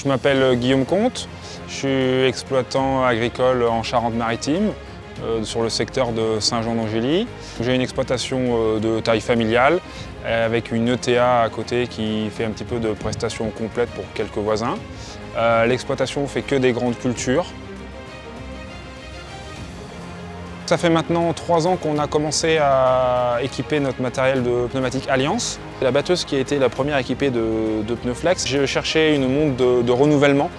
Je m'appelle Guillaume Comte, je suis exploitant agricole en Charente-Maritime, sur le secteur de Saint-Jean-d'Angély. J'ai une exploitation de taille familiale avec une ETA à côté qui fait un petit peu de prestations complètes pour quelques voisins. L'exploitation ne fait que des grandes cultures. Ça fait maintenant 3 ans qu'on a commencé à équiper notre matériel de pneumatique Alliance. La batteuse qui a été la première équipée de pneus flex. J'ai cherché une montre de renouvellement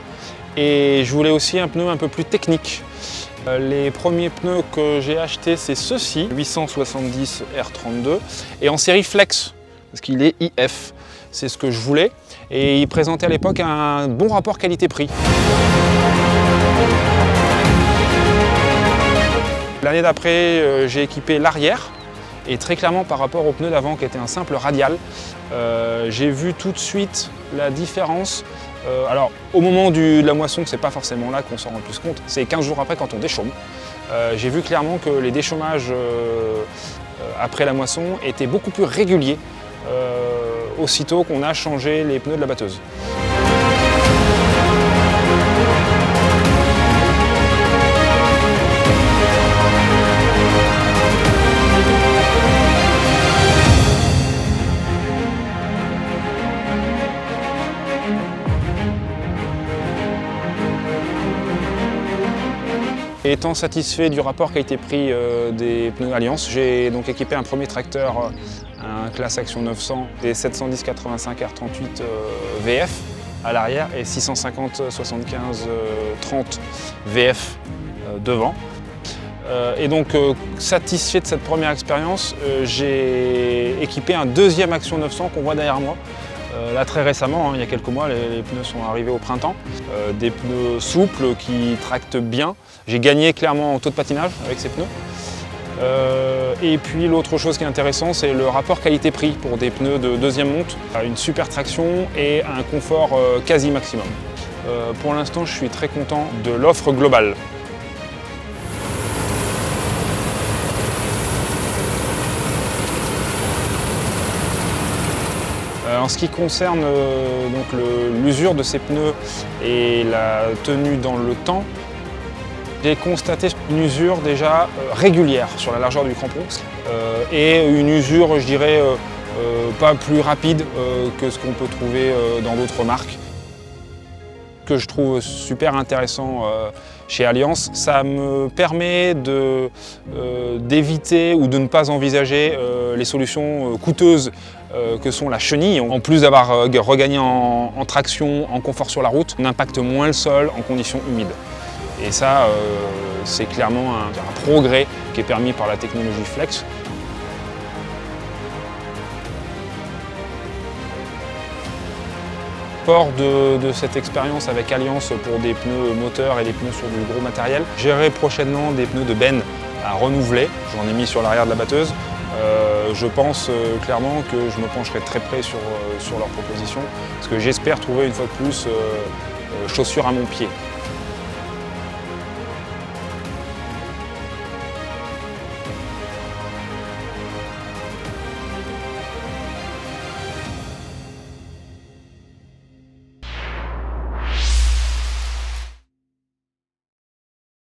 et je voulais aussi un pneu un peu plus technique. Les premiers pneus que j'ai achetés, c'est ceux-ci, 870 R32 et en série flex, parce qu'il est IF. C'est ce que je voulais et il présentait à l'époque un bon rapport qualité-prix. L'année d'après, j'ai équipé l'arrière et très clairement par rapport au pneu d'avant qui était un simple radial, j'ai vu tout de suite la différence. Alors au moment de la moisson, c'est pas forcément là qu'on s'en rend le plus compte, c'est 15 jours après quand on déchaume. J'ai vu clairement que les déchaumages après la moisson étaient beaucoup plus réguliers aussitôt qu'on a changé les pneus de la batteuse. Étant satisfait du rapport qualité-prix des pneus Alliance, j'ai donc équipé un premier tracteur, un classe Action 900 des 710 85 R38 VF à l'arrière et 650 75 30 VF devant. Et donc satisfait de cette première expérience, j'ai équipé un deuxième Action 900 qu'on voit derrière moi. Là très récemment, il y a quelques mois, les pneus sont arrivés au printemps. Des pneus souples qui tractent bien. J'ai gagné clairement en taux de patinage avec ces pneus. Et puis l'autre chose qui est intéressant, c'est le rapport qualité-prix pour des pneus de deuxième monte. Une super traction et un confort quasi maximum. Pour l'instant, je suis très content de l'offre globale. En ce qui concerne l'usure de ces pneus et la tenue dans le temps, j'ai constaté une usure déjà régulière sur la largeur du crampon et une usure, je dirais, pas plus rapide que ce qu'on peut trouver dans d'autres marques. Ce que je trouve super intéressant chez Alliance, ça me permet d'éviter ou de ne pas envisager les solutions coûteuses que sont la chenille. En plus d'avoir regagné en traction, en confort sur la route, on impacte moins le sol en conditions humides. Et ça, c'est clairement un progrès qui est permis par la technologie Flex. Fort de cette expérience avec Alliance pour des pneus moteurs et des pneus sur du gros matériel, j'aurai prochainement des pneus de benne à renouveler. J'en ai mis sur l'arrière de la batteuse. Je pense clairement que je me pencherai très près sur leurs propositions, parce que j'espère trouver une fois de plus chaussures à mon pied.